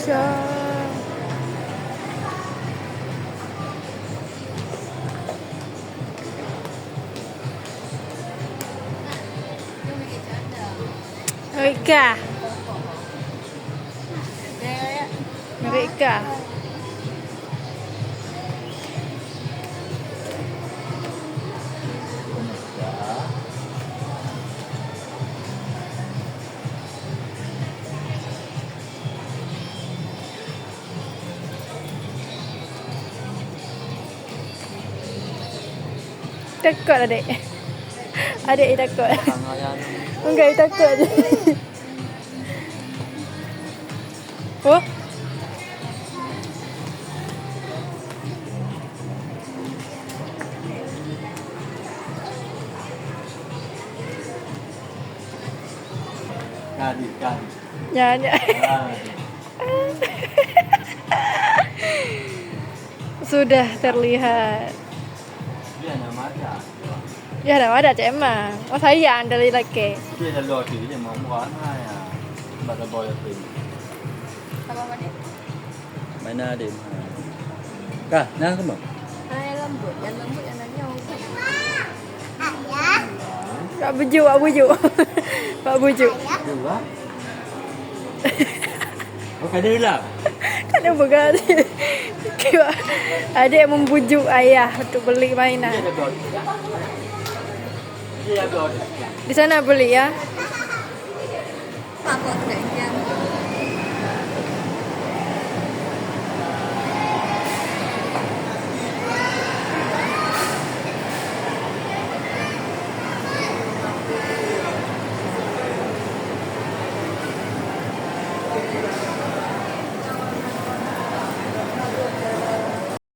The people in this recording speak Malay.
Aisyah. Mereka. Mereka. Takut adik. Adik takut. Enggak takut. Oh. Kan. Ya, ya. Sudah terlihat. Dia nama ada. Ya, ada cik emang. Oh, sayang dari laki. Dia ada roti dia mau buat ya. Bata boy pin. Apa dia? Mana dia? Kah, nah kamu. Yang lembut yang nanya. Pak bujuk, Pak bujuk. Pak bujuk. Dua. Oh, kada lah. Kan ada begal. Kira adik membujuk ayah untuk beli mainan. Dia ada roti. Dia ada roti. Di sana beli ya. Apa kayaknya?